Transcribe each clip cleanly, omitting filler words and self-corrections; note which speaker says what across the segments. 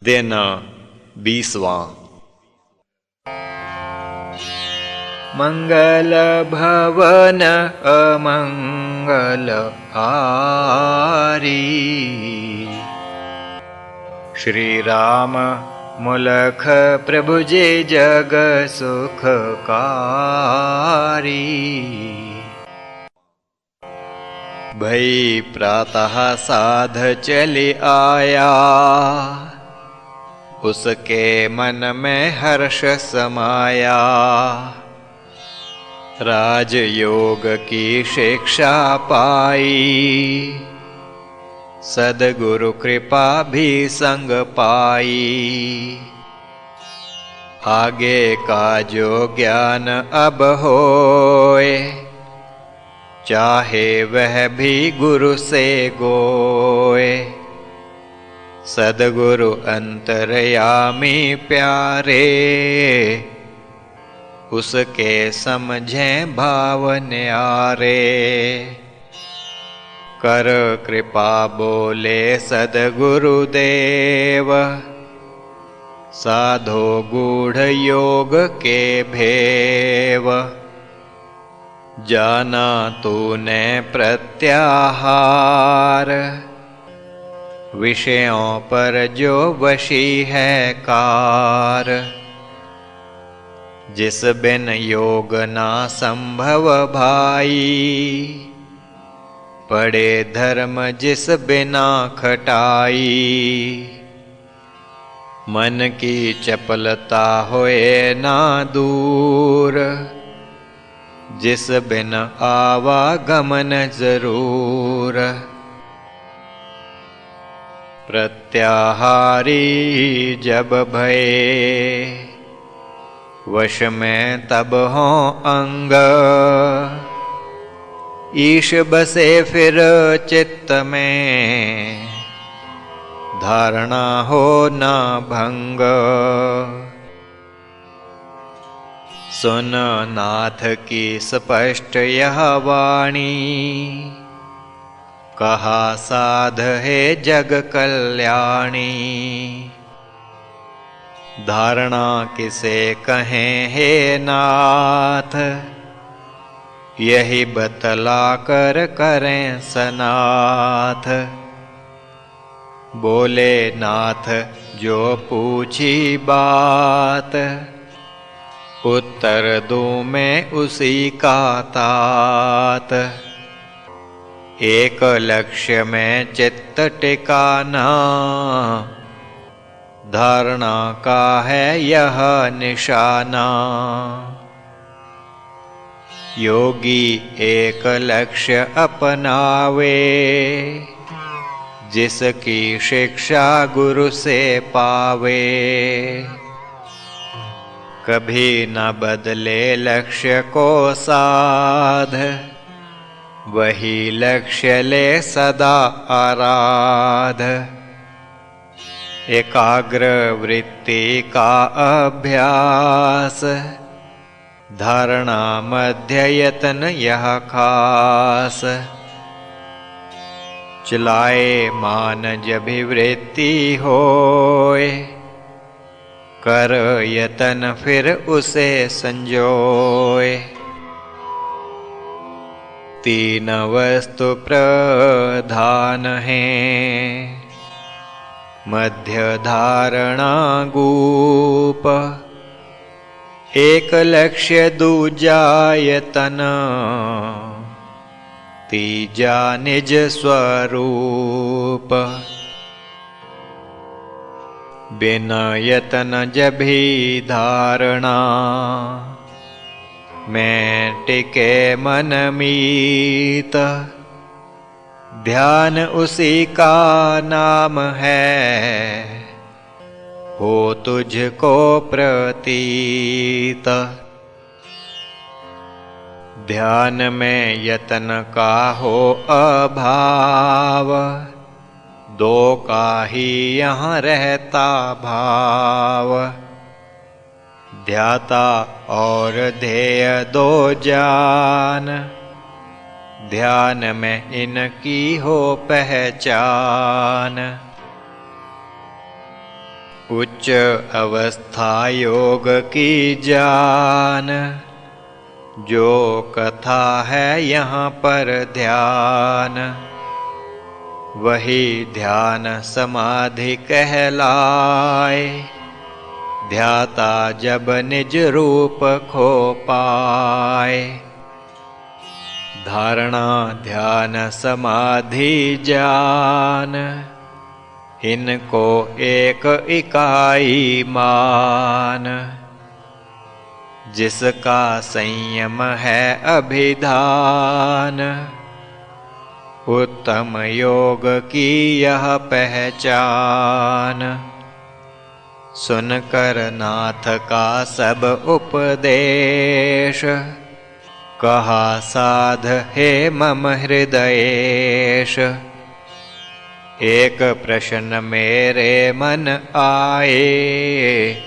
Speaker 1: दिन 20वां।
Speaker 2: मंगल भवन अमंगल हारी, श्री राम मुलख प्रभु जे जग सुखकारी।
Speaker 1: भई प्रातः साध चली आया, उसके मन में हर्ष समाया। राजयोग की शिक्षा पाई, सद्गुरु कृपा भी संग पाई। आगे का जो ज्ञान अब होए, चाहे वह भी गुरु से गोए। सद्गुरु अंतर्यामी प्यारे, उसके समझें भाव न्यारे। कर कृपा बोले सद्गुरुदेव, साधो गूढ़ योग के भेव। जाना तूने प्रत्याहार, विषयों पर जो वशी है कार। जिस बिन योग ना संभव भाई, पड़े धर्म जिस बिना खटाई। मन की चपलता होए ना दूर, जिस बिन आवागमन जरूर। प्रत्याहारी जब भये, वश में तब हों अंग। ईश बसे फिर चित्त में, धारणा हो न भंग। सुन नाथ की स्पष्ट यह वाणी, कहा साध है जग कल्याणी। धारणा किसे कहें हे नाथ, यही बतला कर करें सनाथ। बोले नाथ जो पूछी बात, उत्तर दूं मैं उसी का तात। एक लक्ष्य में चित्त टिकाना, धारणा का है यह निशाना। योगी एक लक्ष्य अपनावे, जिसकी शिक्षा गुरु से पावे। कभी न बदले लक्ष्य को साध, वही लक्ष्य ले सदा आराध। एकाग्र वृत्ति का अभ्यास, धारणा मध्य यतन यह खास। चलाए मान जभिवृत्ति होए, कर यतन फिर उसे संजोए। तीन वस्तु प्रधान हैं, मध्य धारणा गूप। एक लक्ष्य दूजा यतन, तीजा निज स्वरूप। बिना यतन जभी धारणा, मैं टिके मन मीत। ध्यान उसी का नाम है, हो तुझको प्रतीत। ध्यान में यतन का हो अभाव, दो का ही यहाँ रहता भाव। ध्याता और ध्येय दो जान, ध्यान में इनकी हो पहचान। उच्च अवस्था योग की जान, जो कथा है यहाँ पर ध्यान, वही ध्यान समाधि कहलाए। ध्याता जब निज रूप खो पाए, धारणा ध्यान समाधि जान, इनको एक इकाई मान। जिसका संयम है अभिधान, उत्तम योग की यह पहचान। सुनकर नाथ का सब उपदेश, कहा साध हे मम हृदयेश। एक प्रश्न मेरे मन आए,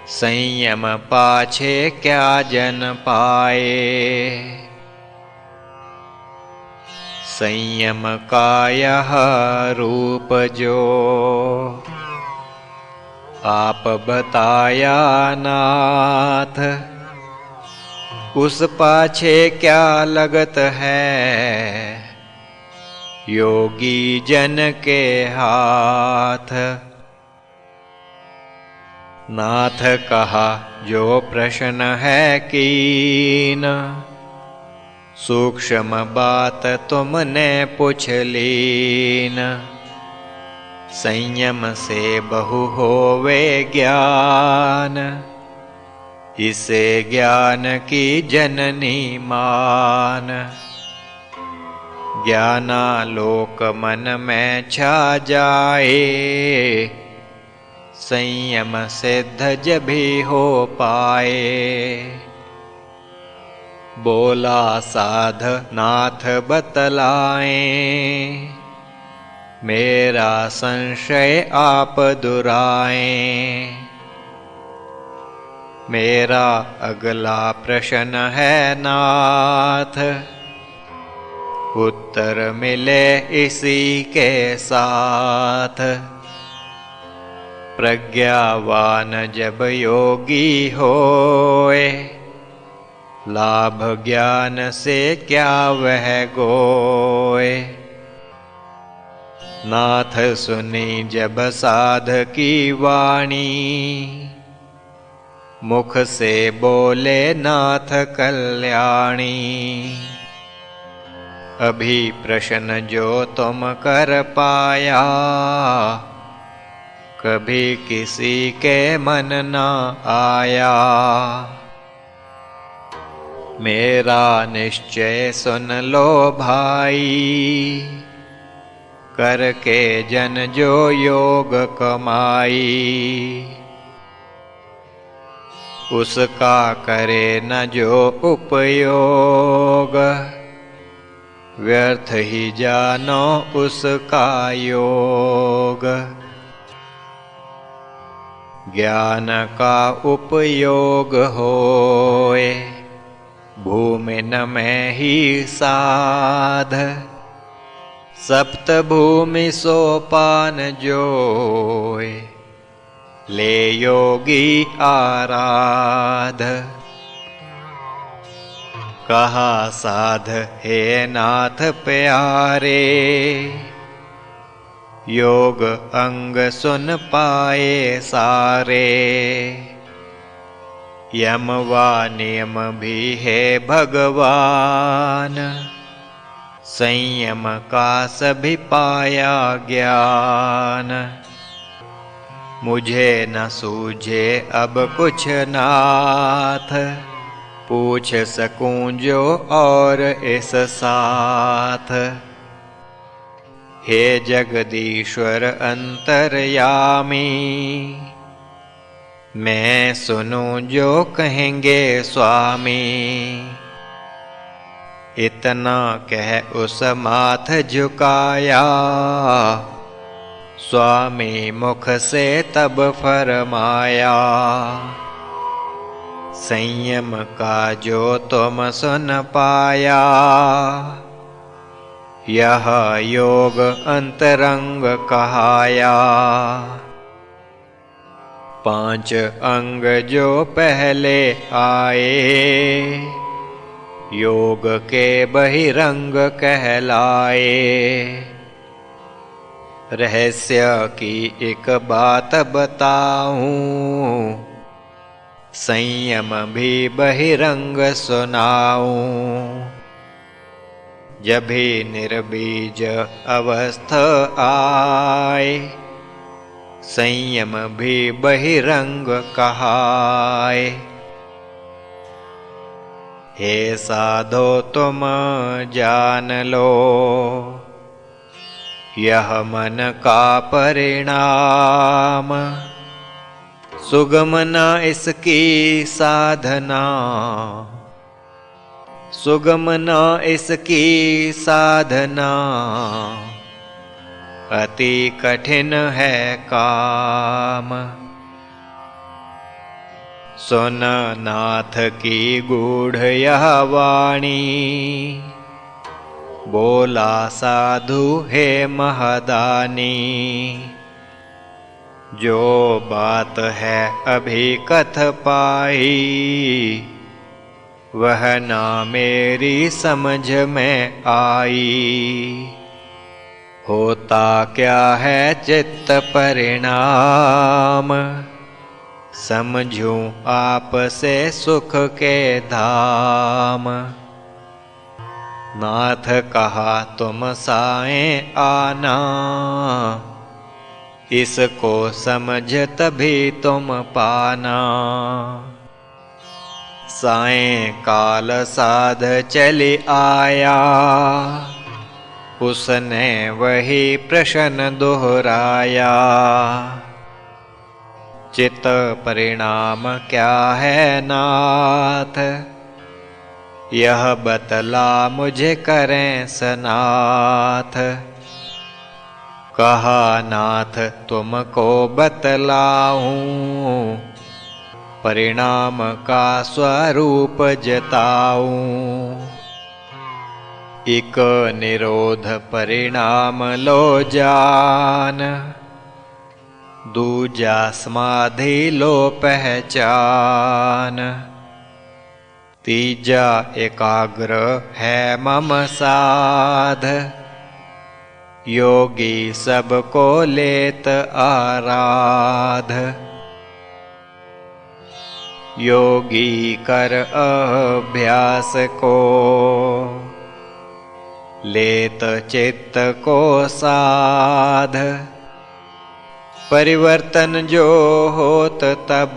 Speaker 1: संयम पाछे क्या जन पाए। संयम का यह रूप जो, आप बताया नाथ, उस पाछे क्या लगत है, योगी जन के हाथ। नाथ कहा जो प्रश्न है कीन, सूक्ष्म बात तुमने पूछ लीन। संयम से बहु होवे ज्ञान, इसे ज्ञान की जननी मान। ज्ञानालोक मन में छा जाए, संयम सिद्ध जभी हो पाए। बोला साध नाथ बतलाएं, मेरा संशय आप दुराएं। मेरा अगला प्रश्न है नाथ, उत्तर मिले इसी के साथ। प्रज्ञावान जब योगी होए, लाभ ज्ञान से क्या वह गोए। नाथ सुनी जब साध की वाणी, मुख से बोले नाथ कल्याणी। अभी प्रश्न जो तुम कर पाया, कभी किसी के मन न आया। मेरा निश्चय सुन लो भाई, करके जन जो योग कमाई। उसका करे न जो उपयोग, व्यर्थ ही जानो उसका योग। ज्ञान का उपयोग होए, भूमि न में ही साध। सप्त भूमि सोपान जोए, ले योगी आराध। कहा साध हे नाथ प्यारे, योग अंग सुन पाए सारे। यम वा नियम भी है भगवान, संयम का सभी पाया ज्ञान। मुझे न सूझे अब कुछ नाथ, पूछ सकूं जो और इस साथ। हे जगदीश्वर अंतर्यामी, मैं सुनूं जो कहेंगे स्वामी। इतना कह उस माथ झुकाया, स्वामी मुख से तब फरमाया। संयम का जो तुम सुन पाया, यह योग अंतरंग कहाया। 5 अंग जो पहले आए, योग के बहिरंग कहलाए। रहस्य की एक बात बताऊं, संयम भी बहिरंग सुनाऊं। जब भी निर्बीज अवस्था आए, संयम भी बहिरंग कहाए। हे साधो तुम जान लो, यह मन का परिणाम। सुगम न इसकी साधना, सुगम न इसकी साधना। अति कठिन है काम। सुन नाथ की गूढ़ यह वाणी, बोला साधु हे महदानी। जो बात है अभी कथ पाई, वह ना मेरी समझ में आई। होता क्या है चित्त परिणाम, समझूं आप से सुख के धाम। नाथ कहा तुम साएं आना, इसको समझ तभी तुम पाना। साएं काल साध चली आया, उसने वही प्रश्न दोहराया। चित्त परिणाम क्या है नाथ, यह बतला मुझे करें सनाथ। कहा नाथ तुमको बतलाऊं, परिणाम का स्वरूप जताऊं। एक निरोध परिणाम लो जान, दूजा समाधि लो पहचान। तीजा एकाग्र है मम साध, योगी सबको लेत आराध। योगी कर अभ्यास को, लेत चित्त को साध। परिवर्तन जो होत तब,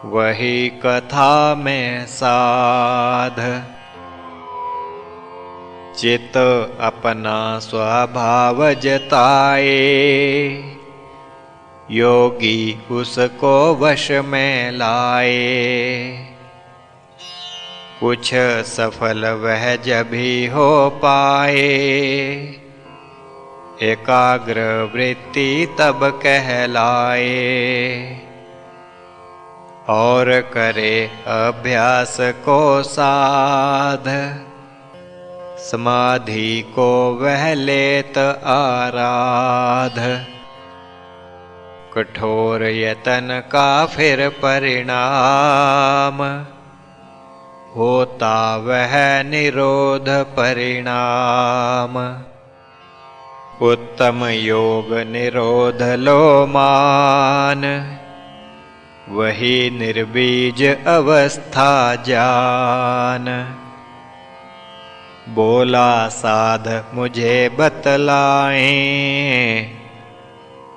Speaker 1: वही कथा में साध। चित्त अपना स्वभाव जताए, योगी उसको वश में लाए। कुछ सफल वह जब ही हो पाए, एकाग्र वृत्ति तब कहलाए। और करे अभ्यास को साध, समाधि को वह लेत आराध। कठोर यतन का फिर परिणाम, होता वह निरोध परिणाम। उत्तम योग निरोध लो मान, वही निर्बीज अवस्था जान। बोला साध मुझे बतलाएं,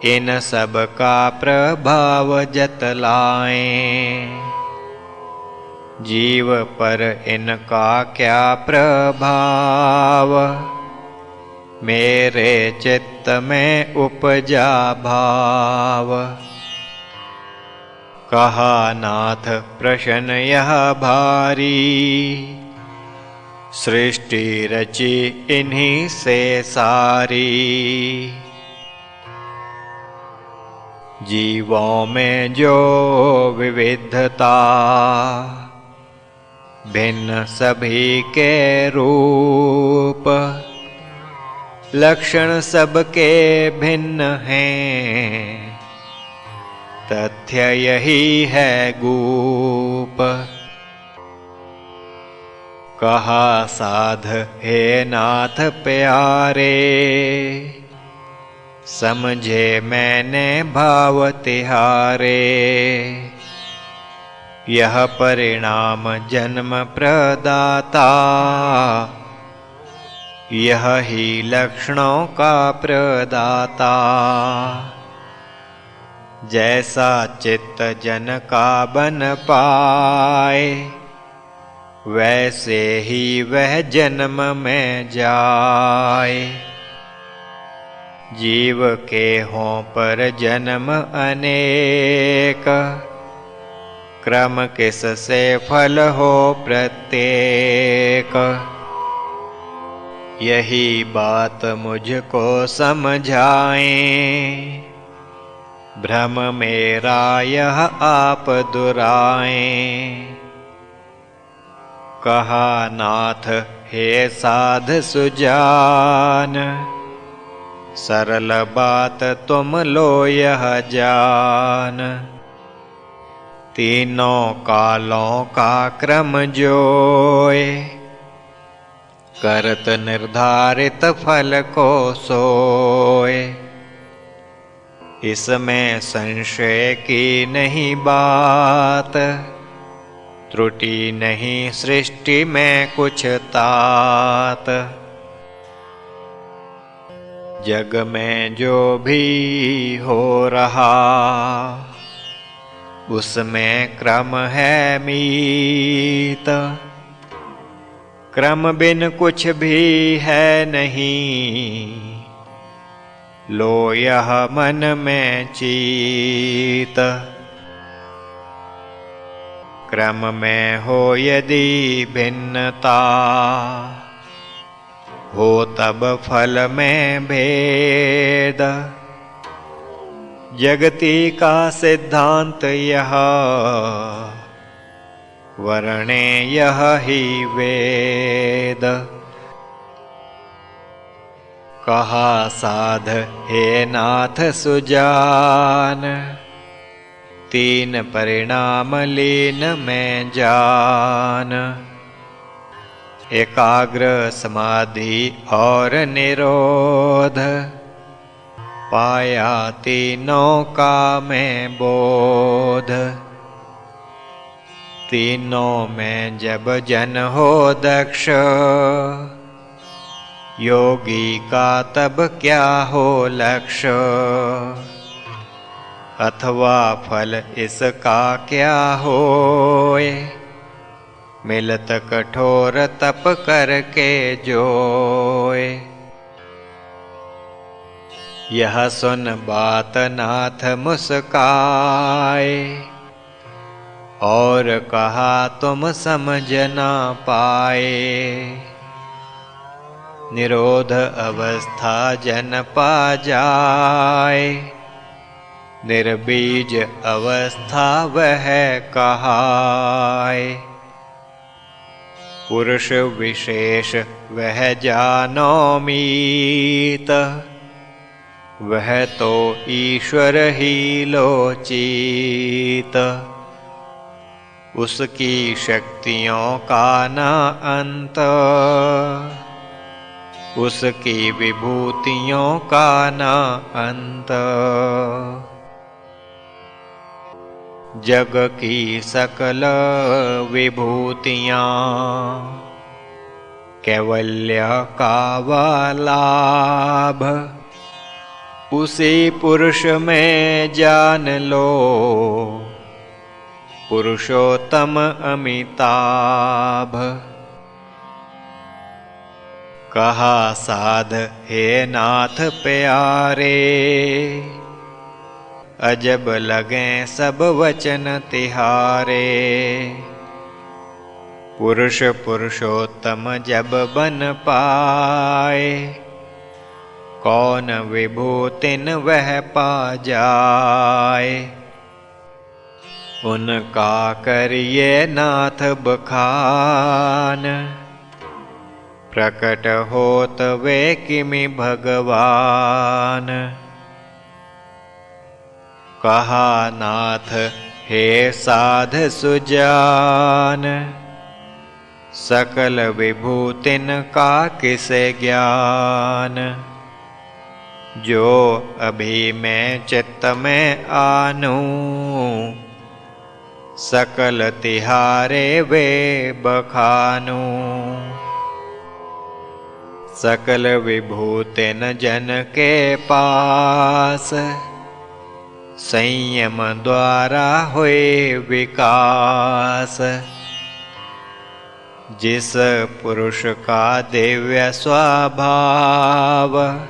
Speaker 1: इन सब का प्रभाव जतलाएं। जीव पर इनका क्या प्रभाव, मेरे चित्त में उपजा भाव। कहा नाथ प्रश्न यह भारी, सृष्टि रची इन्हीं से सारी। जीवों में जो विविधता, भिन्न सभी के रूप। लक्षण सबके भिन्न हैं, तथ्य यही है गूप। कहा साध हे नाथ प्यारे, समझे मैंने भाव तिहारे। यह परिणाम जन्म प्रदाता, यह ही लक्षणों का प्रदाता। जैसा चित्त जन का बन पाए, वैसे ही वह जन्म में जाए। जीव के हों पर जन्म अनेक, क्रम किस से फल हो प्रत्येक। यही बात मुझको समझाएं, भ्रम मेरा यह आप दुराएं। कहा नाथ हे साध सुजान, सरल बात तुम लो यह जान। तीनों कालों का क्रम जोए, करत निर्धारित फल को सोए। इसमें संशय की नहीं बात, त्रुटि नहीं सृष्टि में कुछ तात। जग में जो भी हो रहा, उसमें क्रम है मीत। क्रम बिन कुछ भी है नहीं, लो यह मन में चीत। क्रम में हो यदि भिन्नता, हो तब फल में भेद। जगती का सिद्धांत यह, वर्णे यह ही वेद। कहा साध हे नाथ सुजान, तीन परिणाम लीन में जान। एकाग्र समाधि और निरोध, पाया तीनों का मैं बोध। तीनों में जब जन हो दक्ष, योगी का तब क्या हो लक्ष्य। अथवा फल इसका क्या होए, मिलत कठोर तप करके जोए। यह सुन बात नाथ मुस्काए, और कहा तुम समझ ना पाए। निरोध अवस्था जन पा जाए, निर्बीज अवस्था वह कहाए। पुरुष विशेष वह जानो मीत, वह तो ईश्वर ही लोचित। उसकी शक्तियों का न अंत, उसकी विभूतियों का न अंत। जग की सकल विभूतियाँ, कैवल्य का लाभ। उसी पुरुष में जान लो, पुरुषोत्तम अमिताभ। कहा साध हे नाथ प्यारे, अजब लगे सब वचन तिहारे। पुरुष पुरुषोत्तम जब बन पाए, कौन विभूतिन वह पा जाए। उनका करिए नाथ बखान, प्रकट होत वे किमि भगवान। कहा नाथ हे साध सुजान, सकल विभूतिन का किसे ज्ञान। जो अभी मैं चित्त में आनूं, सकल तिहारे वे बखानूं। सकल विभूतिन जन के पास, संयम द्वारा होए विकास। जिस पुरुष का दिव्य स्वभाव,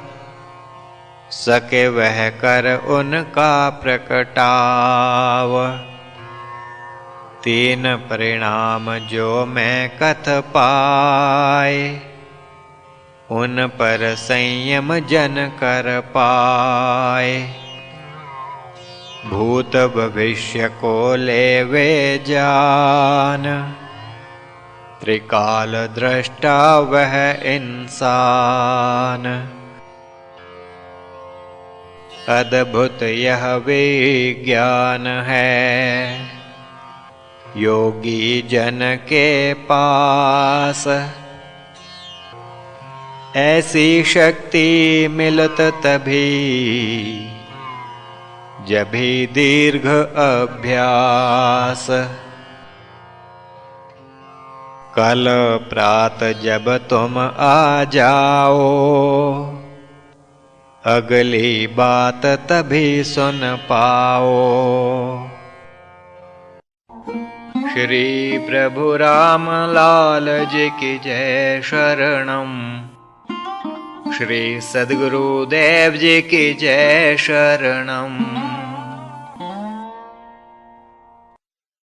Speaker 1: सके वह कर उनका प्रकटाव। तीन परिणाम जो मैं कथ पाए, उन पर संयम जन कर पाए। भूत भविष्य को लेवे जान, त्रिकाल दृष्टा वह इंसान। अद्भुत यह विज्ञान है, योगी जन के पास। ऐसी शक्ति मिलत तभी, जभी दीर्घ अभ्यास। कल प्रात जब तुम आ जाओ, अगली बात तभी सुन पाओ।
Speaker 2: श्री प्रभु राम लाल जी की जय शरणम। श्री सद्गुरुदेव जी की जय शरणम।